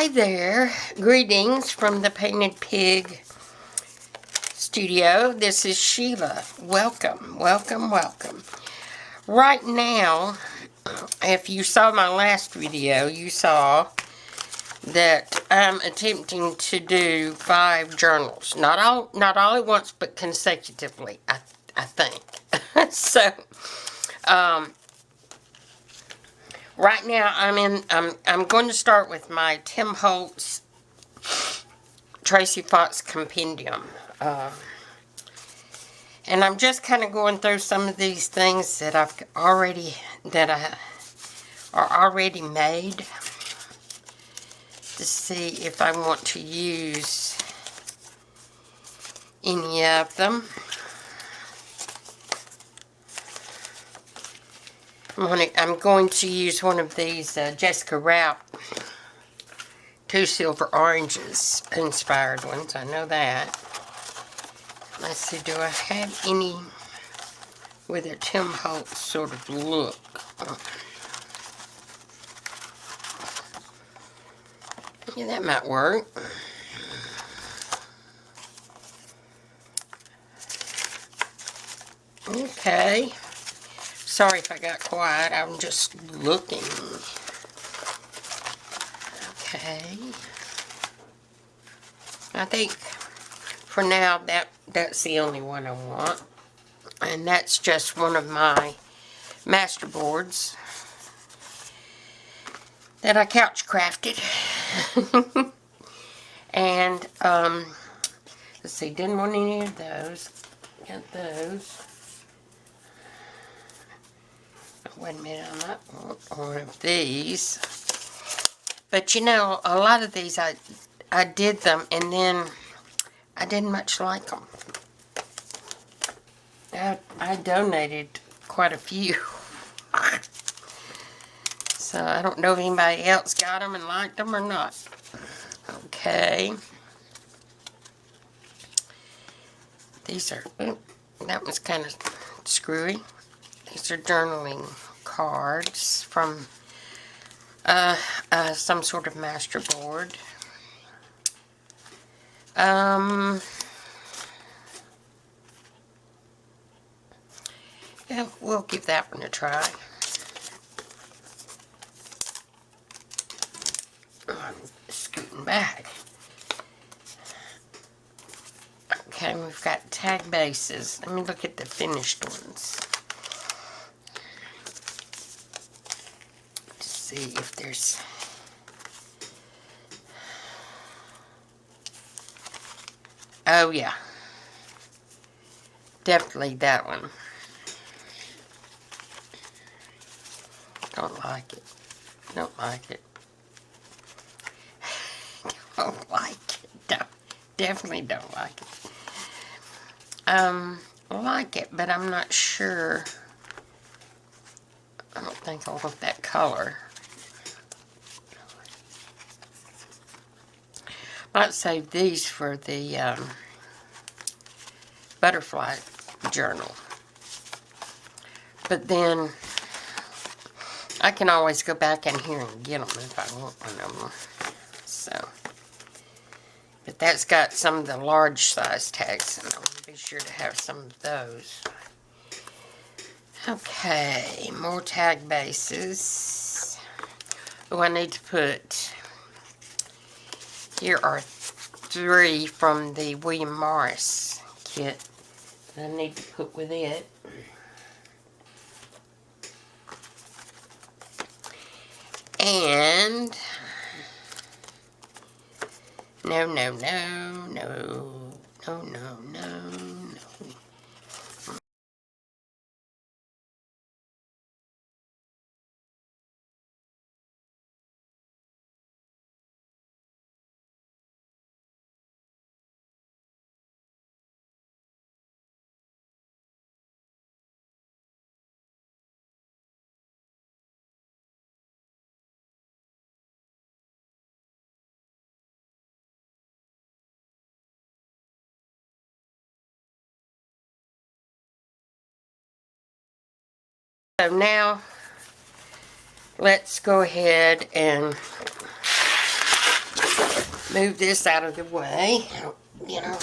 Hi there, greetings from the Painted Pig studio. This is Sheila. Welcome, welcome, welcome. Right now, if you saw my last video, you saw that I'm attempting to do 5 journals. Not all at once, but consecutively, I think. So, right now I'm going to start with my Tim Holtz Tracy Fox Compendium. And I'm just kind of going through some of these things that are already made to see if I want to use any of them. I'm going to use one of these Jessica Raup 2 Silver Oranges inspired ones. I know that. Let's see, do I have any with a Tim Holtz sort of look? Yeah, that might work. Okay. Sorry if I got quiet. I'm just looking. Okay. I think for now that's the only one I want. And that's just one of my master boards that I couch crafted. And let's see, didn't want any of those. Got those. Wait a minute, I might want one of these. But you know, a lot of these I did them and then I didn't much like them. I donated quite a few. So I don't know if anybody else got them and liked them or not. Okay. These are, that was kind of screwy. These are journaling cards from some sort of master board. Yeah, we'll give that one a try. I'm scooting back. Okay, we've got tag bases. Let me look at the finished ones. To see if there's... Oh, yeah. Definitely that one. Don't like it. Don't like it. Don't like it. Definitely don't like it. I like it, but I'm not sure. I don't think I want that color. Might save these for the butterfly journal. But then I can always go back in here and get them if I want one of them. So, but that's got some of the large size tags, and I'll be sure to have some of those. Okay, more tag bases. Oh, I need to put, here are 3 from the William Morris kit that I need to put with it. And no. So now, let's go ahead and move this out of the way. You know,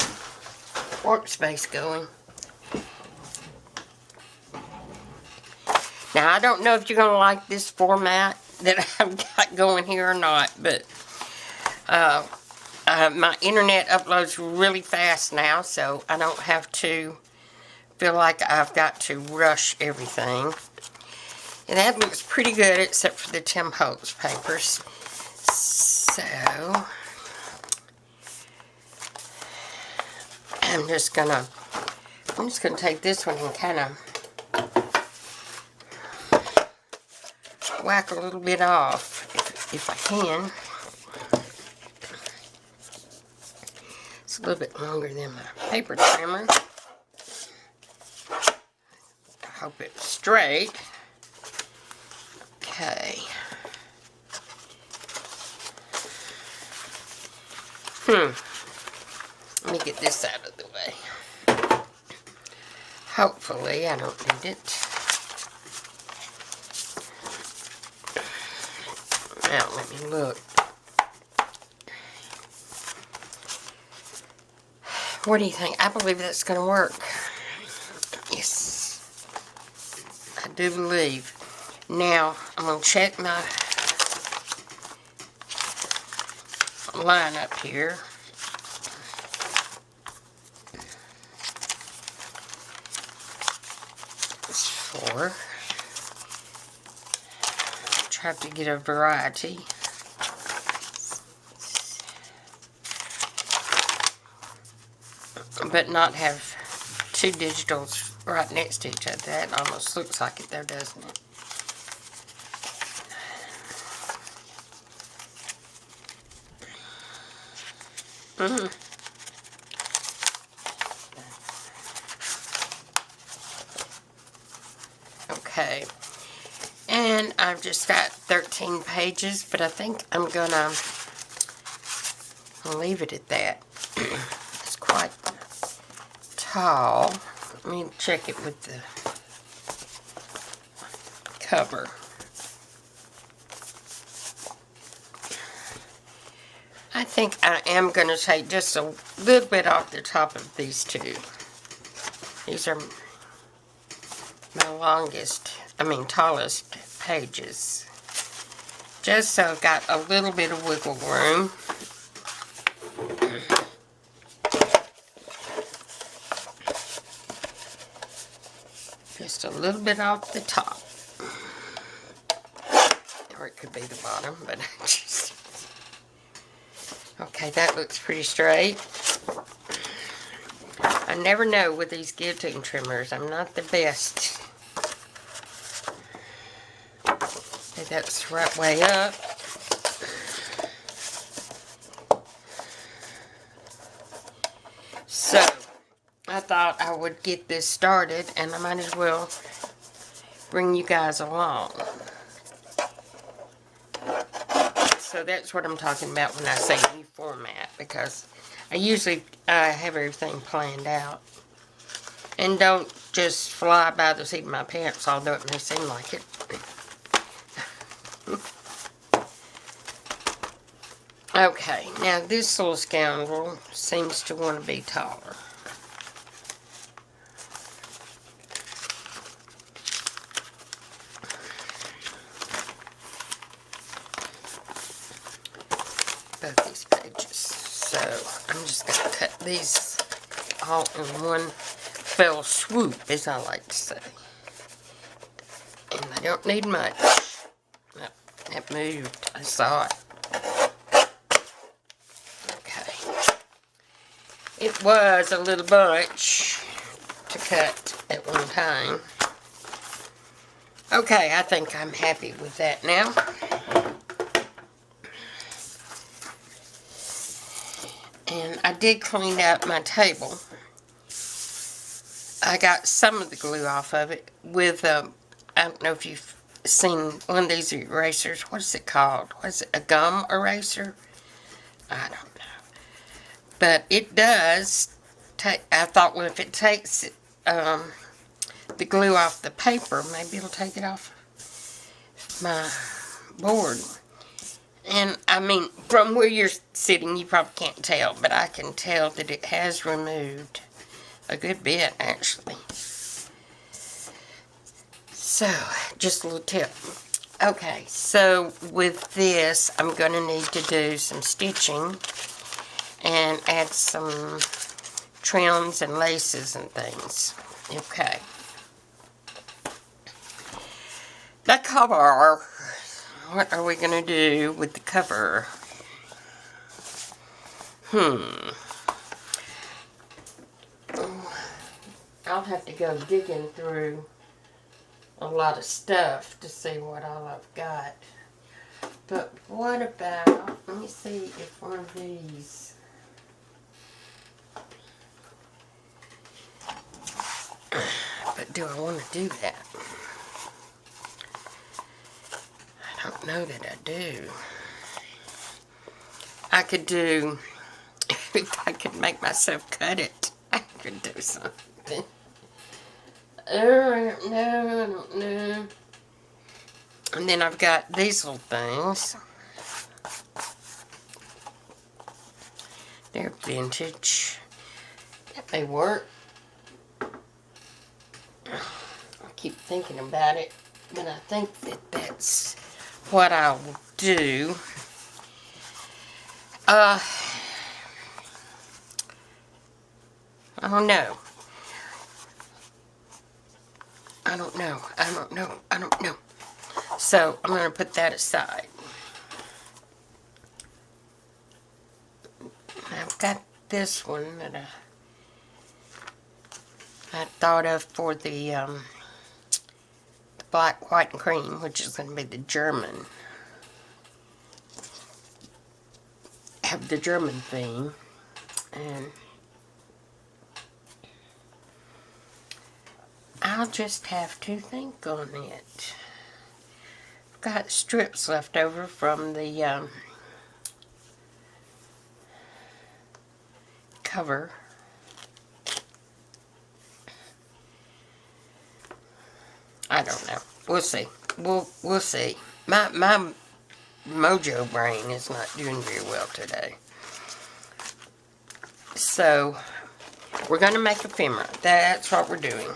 workspace going. Now, I don't know if you're going to like this format that I've got going here or not, but my internet uploads really fast now, so I don't have to feel like I've got to rush everything. And that looks pretty good, except for the Tim Holtz papers. So, I'm just gonna take this one and kind of whack a little bit off, if I can. It's a little bit longer than my paper trimmer. I hope it's straight. Okay. Let me get this out of the way. Hopefully, I don't need it. Now, let me look. What do you think? I believe that's going to work. Yes. I do believe. Now, I'm going to check my line up here. It's 4. Try to get a variety. But not have 2 digitals right next to each other. That almost looks like it though, doesn't it? Okay. And I've just got 13 pages, but I think I'm gonna leave it at that. It's quite tall. Let me check it with the cover. I think I am going to take just a little bit off the top of these 2. These are my tallest pages. Just so I've got a little bit of wiggle room. Just a little bit off the top. Or it could be the bottom, but just... Okay, that looks pretty straight. I never know with these guillotine trimmers. I'm not the best. Okay, that's the right way up. So, I thought I would get this started, and I might as well bring you guys along. So that's what I'm talking about when I say new format, because I usually have everything planned out. And don't just fly by the seat of my pants, although it may seem like it. Okay, now this little scoundrel seems to want to be taller. Both these pages. So I'm just going to cut these all in one fell swoop, as I like to say. And I don't need much. Oh, that moved. I saw it. Okay. It was a little bunch to cut at one time. Okay, I think I'm happy with that now. And I did clean up my table. I got some of the glue off of it with, I don't know if you've seen one of these erasers. What is it called? What is it? A gum eraser? I don't know. But it does take, I thought, well, if it takes the glue off the paper, maybe it'll take it off my board. And, I mean, from where you're sitting, you probably can't tell, but I can tell that it has removed a good bit, actually. So, just a little tip. Okay, so with this, I'm going to need to do some stitching and add some trims and laces and things. Okay. The cover. What are we going to do with the cover? I'll have to go digging through a lot of stuff to see what all I've got. But what about, let me see if one of these, but do I want to do that? I don't know that I do. I could do, if I could make myself cut it, I could do something. No, I don't know. And then I've got these little things. They're vintage. That may work. I keep thinking about it, but I think that that's what I will do. I don't know. I don't know. So, I'm going to put that aside. I've got this one that I thought of for the black, white, and cream, which is going to be the German. Have the German theme. And I'll just have to think on it. I've got strips left over from the cover. I don't know. We'll see. We'll see. My mojo brain is not doing very well today. So, we're going to make ephemera. That's what we're doing.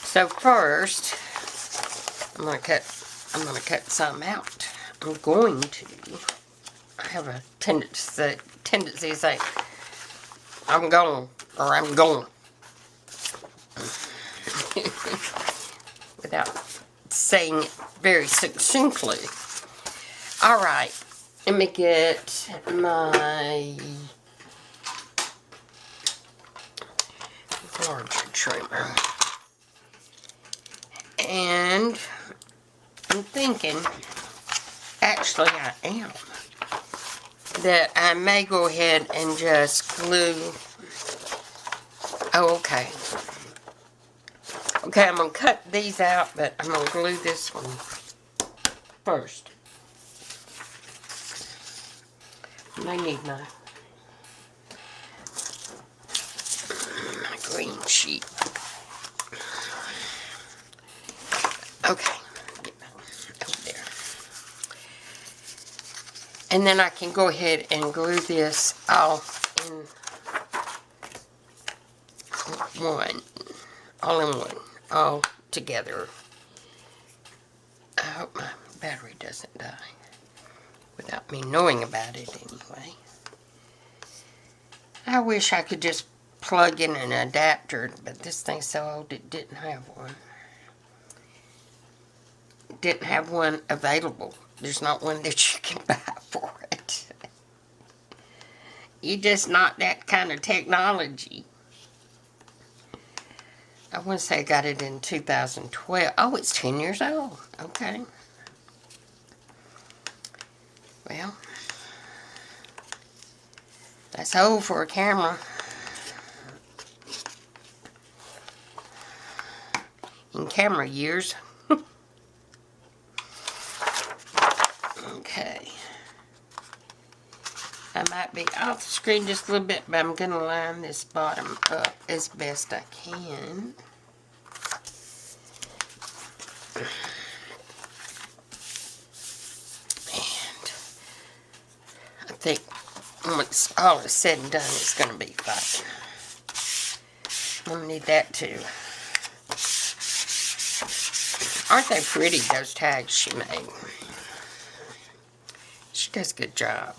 So first, I'm going to cut some out. I'm going to. I have a tendency to say, I'm going, or I'm going. Without saying it very succinctly. Alright, let me get my larger trimmer. And I'm thinking, actually I am, that I may go ahead and just glue. Oh, okay. Okay, I'm going to cut these out, but I'm going to glue this one first. I need my green sheet. Okay, get that over there. And then I can go ahead and glue this all in one. All together. I hope my battery doesn't die without me knowing about it anyway. I wish I could just plug in an adapter, but this thing's so old it didn't have one. It didn't have one available. There's not one that you can buy for it. You just not that kind of technology. I want to say I got it in 2012. Oh, it's 10 years old. Okay. Well, that's old for a camera. In camera years. Okay. I might be off the screen just a little bit, but I'm going to line this bottom up as best I can. once all is said and done, it's going to be fine. I'm going to need that too. Aren't they pretty, those tags she made? She does a good job.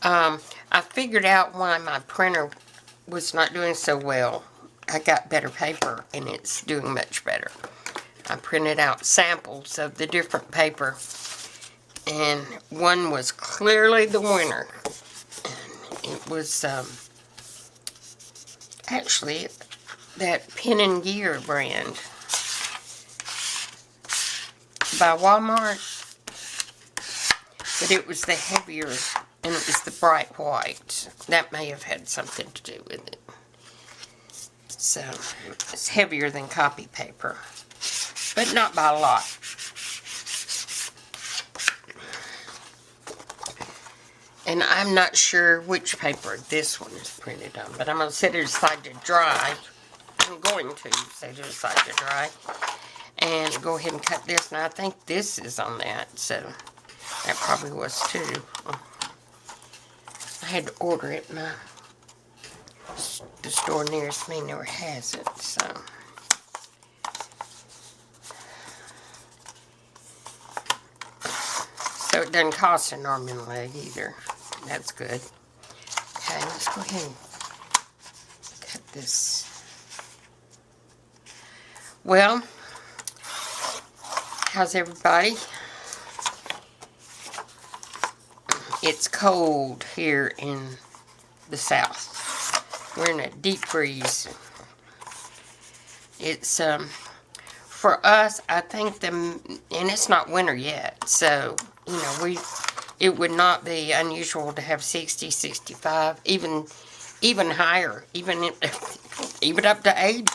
I figured out why my printer was not doing so well. I got better paper and it's doing much better. I printed out samples of the different paper, and one was clearly the winner. And it was actually that Pen and Gear brand by Walmart, but it was the heavier, and it was the bright white. That may have had something to do with it. So it's heavier than copy paper, but not by a lot. And I'm not sure which paper this one is printed on, but I'm going to set it aside to dry. I'm going to set it aside to dry. And go ahead and cut this. And I think this is on that, so that probably was too. I had to order it, and the store nearest me never has it, so. So it doesn't cost an arm and a leg either. That's good. Okay, let's go ahead and cut this. Well, how's everybody? It's cold here in the south. We're in a deep freeze. It's, for us, I think and it's not winter yet, so, you know, it would not be unusual to have 60, 65, even higher, even up to 80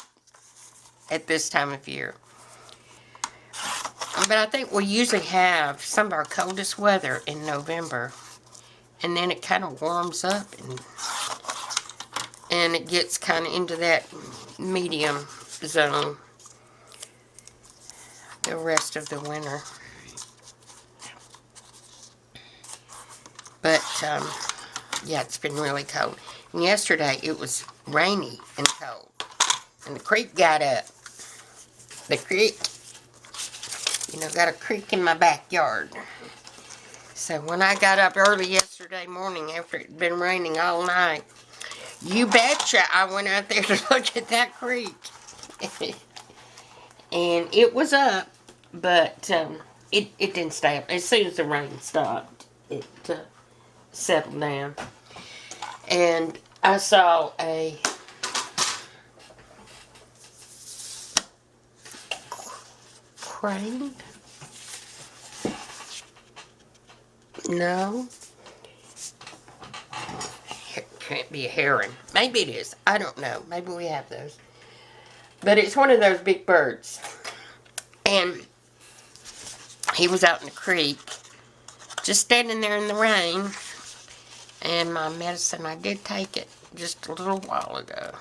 at this time of year. But I think we usually have some of our coldest weather in November, and then it kind of warms up, and it gets kind of into that medium zone the rest of the winter. But, yeah, it's been really cold. And yesterday, it was rainy and cold. And the creek got up. The creek. You know, got a creek in my backyard. So when I got up early yesterday morning after it had been raining all night, you betcha I went out there to look at that creek. And it was up, but it didn't stay up. As soon as the rain stopped, it settled down. And I saw a crane? No. It can't be a heron. Maybe it is. I don't know. Maybe we have those. But it's one of those big birds. And he was out in the creek, just standing there in the rain. And my medicine, I did take it just a little while ago.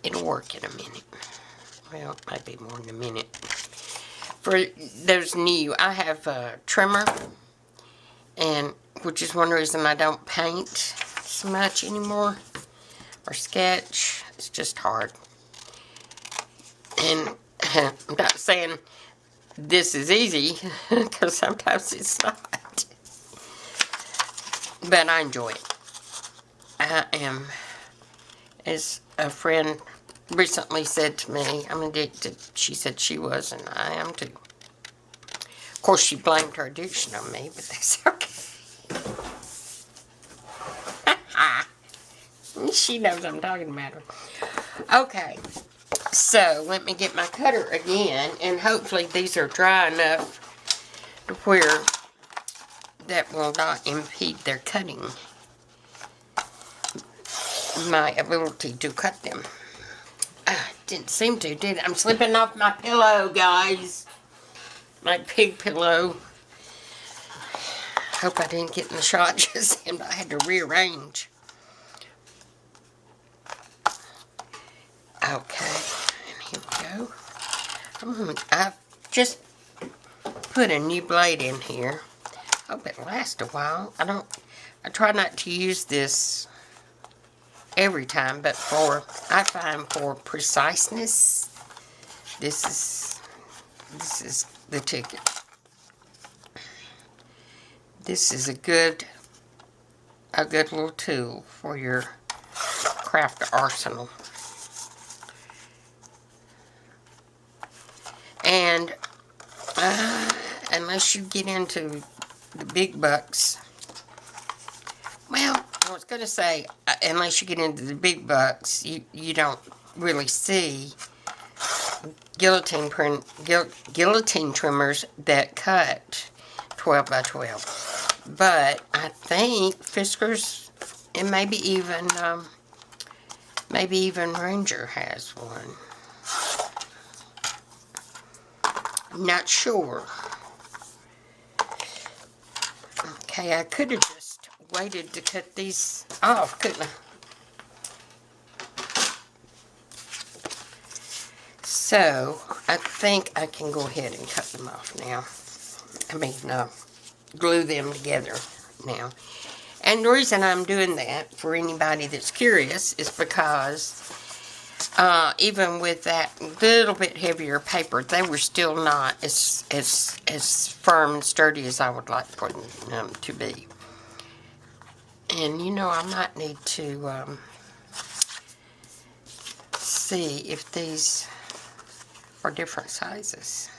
It'll work in a minute. Well, maybe more than a minute. For those new, I have a trimmer, and which is one reason I don't paint so much anymore, or sketch. It's just hard. And I'm not saying this is easy, because sometimes it's not. But I enjoy it. I am, as a friend recently said to me, I'm addicted. She said she was, and I am too. Of course, she blamed her addiction on me, but that's okay. She knows I'm talking about her. Okay, so let me get my cutter again, and hopefully these are dry enough to where that will not impede their cutting, my ability to cut them. Didn't seem to, did it? I'm slipping off my pillow, guys. My pig pillow. Hope I didn't get in the shot just then, but I had to rearrange. Okay, and here we go. I've just put a new blade in here. Hope it lasts a while. I try not to use this every time, but I find for preciseness, this is the ticket. This is a good little tool for your craft arsenal. And unless you get into the big bucks, well, I was going to say, unless you get into the big bucks, you don't really see guillotine trimmers that cut 12 by 12. But I think Fisker's, and maybe even Ranger has one. I'm not sure. Okay, I could have just waited to cut these off, couldn't I? So, I think I can go ahead and cut them off now. I mean, glue them together now. And the reason I'm doing that, for anybody that's curious, is because even with that little bit heavier paper, they were still not as firm and sturdy as I would like for them to be. And you know, I might need to see if these are different sizes.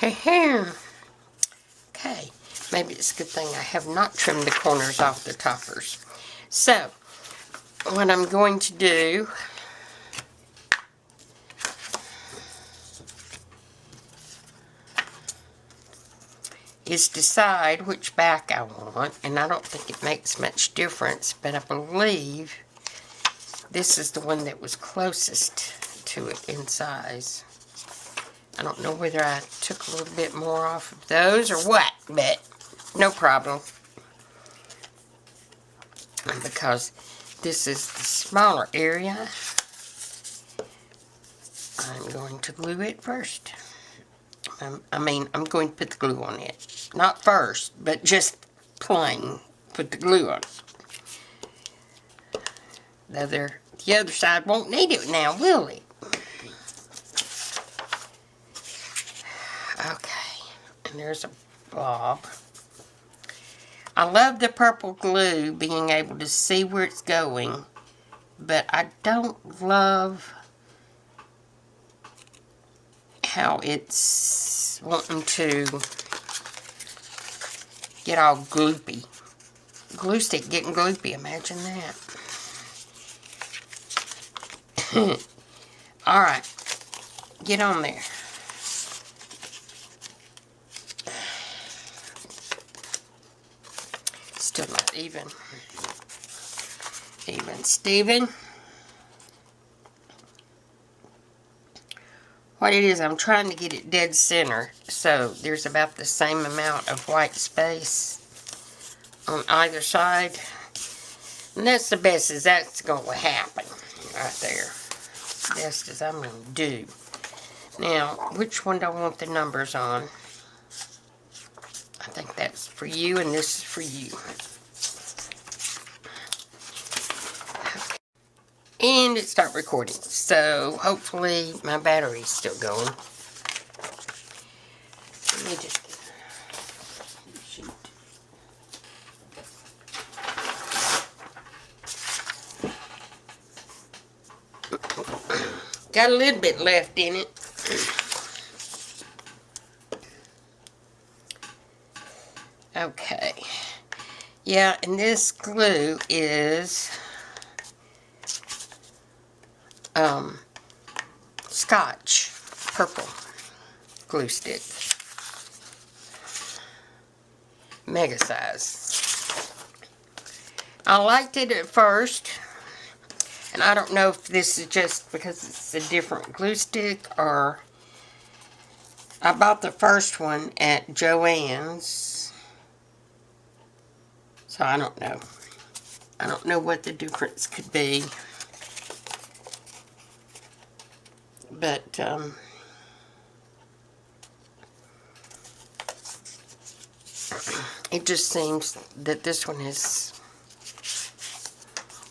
Okay, maybe it's a good thing I have not trimmed the corners off the toppers. So, what I'm going to do is decide which back I want, and I don't think it makes much difference, but I believe this is the one that was closest to it in size. I don't know whether I took a little bit more off of those or what, but no problem. And because this is the smaller area, I'm going to glue it first. I'm going to put the glue on it. Not first, but just plain put the glue on it. The other side won't need it now, will it? Okay, and there's a blob. I love the purple glue, being able to see where it's going, but I don't love how it's wanting to get all gloopy. Glue stick getting gloopy, imagine that. Alright, get on there. Still not even Steven. What it is, I'm trying to get it dead center, so there's about the same amount of white space on either side. And that's the best as that's going to happen right there. Best as I'm going to do. Now, which one do I want the numbers on? I think that's for you, and this is for you. Okay. And it started recording. So, hopefully, my battery's still going. Let me just... Shoot. Got a little bit left in it. Okay. Yeah, and this glue is Scotch purple glue stick. Mega size. I liked it at first, and I don't know if this is just because it's a different glue stick, or I bought the first one at Joann's, so I don't know. I don't know what the difference could be, but It just seems that this one is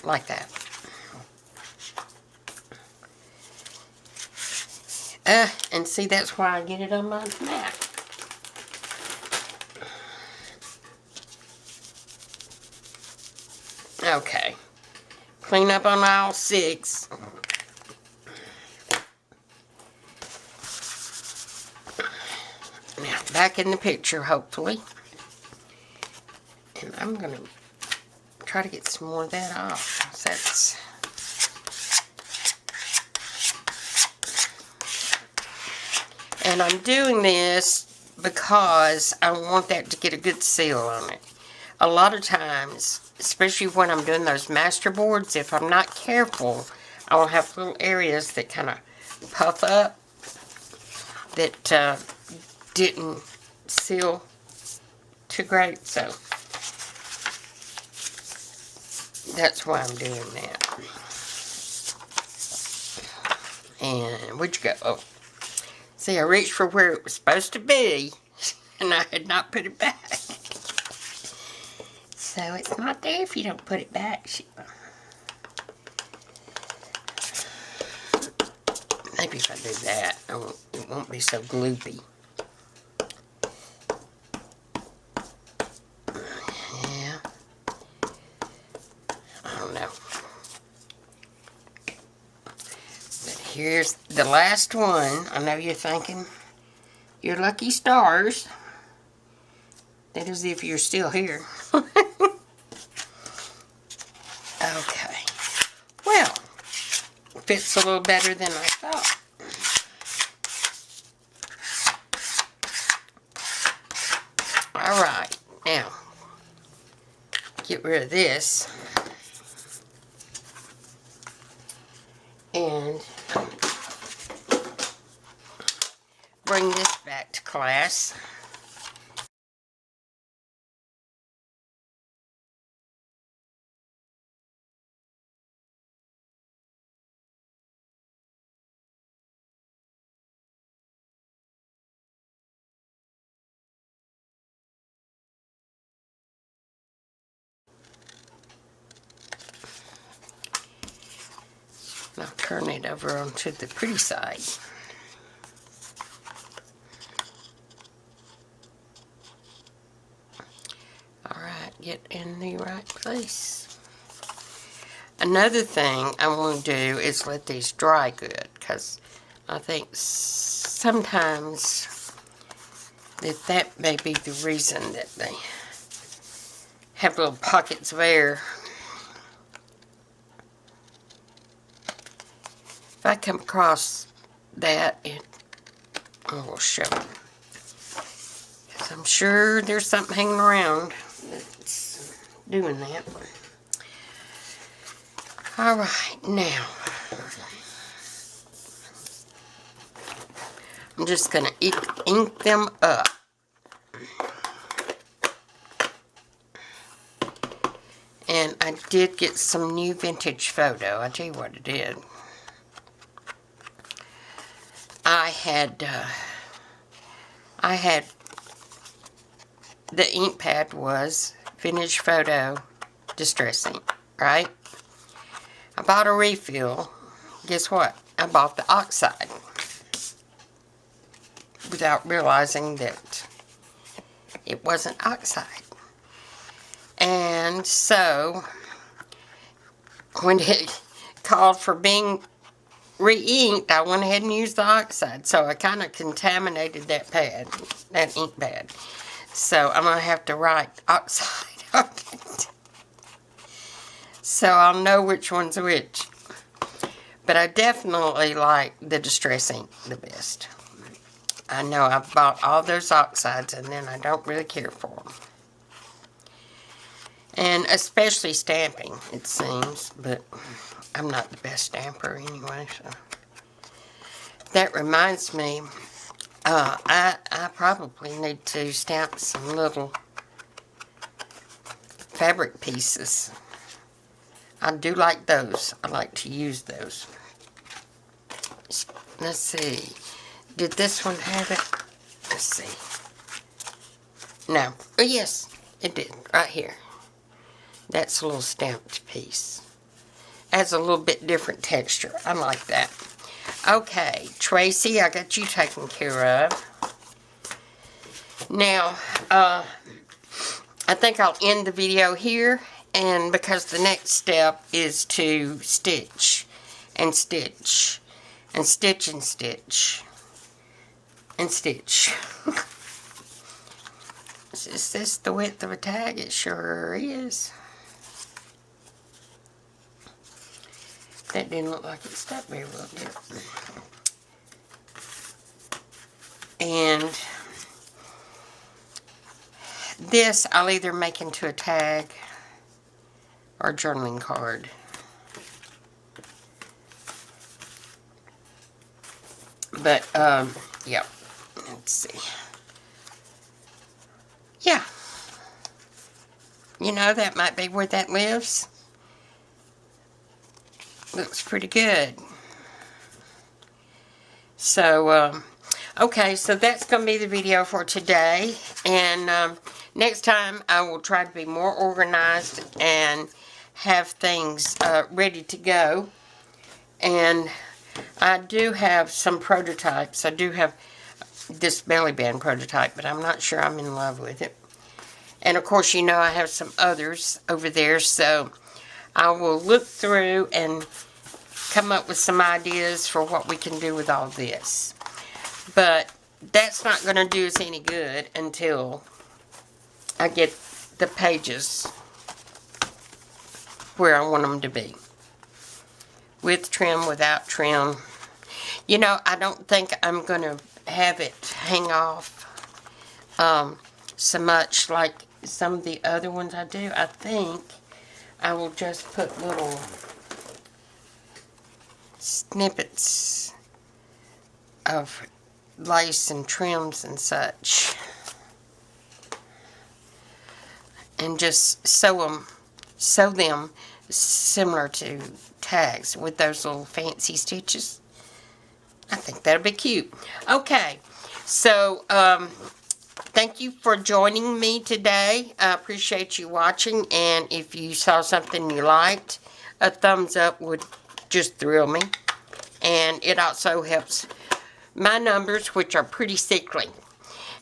like that. And see, that's why I get it on my map. Okay. Clean up on aisle 6. Now, back in the picture, hopefully. And I'm going to try to get some more of that off. That's... And I'm doing this because I want that to get a good seal on it. A lot of times, especially when I'm doing those master boards, if I'm not careful, I will have little areas that kind of puff up that didn't seal too great. So that's why I'm doing that. And where'd you go? Oh. See, I reached for where it was supposed to be, and I had not put it back. So it's not there if you don't put it back, Sheila. Maybe if I do that, it won't be so gloopy. Yeah. I don't know. Here's the last one. I know you're thinking, your lucky stars. That is if you're still here. Okay. Well, fits a little better than I thought. Alright, now, get rid of this. And bring this back to class. I'll turn it over onto the pretty side. Alright, get in the right place. Another thing I want to do is let these dry good, because I think sometimes that may be the reason that they have little pockets of air. If I come across that, I will show it. Because I'm sure there's something hanging around that's doing that. Alright, now, I'm just going to ink them up. And I did get some new vintage photo. I'll tell you what I did. I had the ink pad was vintage photo distress ink, right? I bought a refill. Guess what? I bought the oxide without realizing that it wasn't oxide. And so when it called for being re-inked, I went ahead and used the oxide. So I kind of contaminated that pad, that ink pad. So I'm going to have to write oxide on it. So I'll know which one's which. But I definitely like the distress ink the best. I know I've bought all those oxides and then I don't really care for them. And especially stamping, it seems, but I'm not the best stamper anyway, so. That reminds me, I probably need to stamp some little fabric pieces. I do like those. I like to use those. Let's see. Did this one have it? Let's see. No. Oh, yes. It did, right here. That's a little stamped piece. Adds a little bit different texture. I like that. Okay, Tracy, I got you taken care of. Now, I think I'll end the video here, and because the next step is to stitch and stitch and stitch and stitch and stitch. Is this the width of a tag? It sure is. That didn't look like it stuck very well, did it? And this I'll either make into a tag or a journaling card. But, yeah. Let's see. Yeah. You know, that might be where that lives. Looks pretty good. So, okay, so that's going to be the video for today. And next time I will try to be more organized and have things ready to go. And I do have some prototypes. I do have this belly band prototype, but I'm not sure I'm in love with it. And of course, you know, I have some others over there, so I will look through and come up with some ideas for what we can do with all this. But that's not going to do us any good until I get the pages where I want them to be. With trim, without trim. You know, I don't think I'm going to have it hang off so much like some of the other ones I do. I think I will just put little snippets of lace and trims and such, and just sew them similar to tags with those little fancy stitches. I think that'll be cute. Okay, so thank you for joining me today. I appreciate you watching, and if you saw something you liked, a thumbs up would just thrill me. And it also helps my numbers, which are pretty sickly.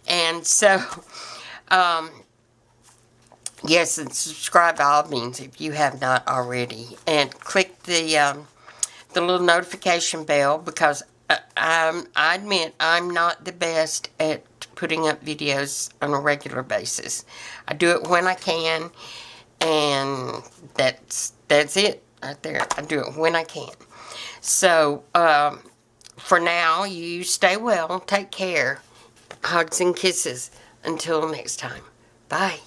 And so, yes, and subscribe by all means if you have not already. And click the little notification bell, because I admit I'm not the best at putting up videos on a regular basis. I do it when I can, and that's it right there. I do it when I can. So, for now, you stay well, take care, hugs and kisses. Until next time, bye.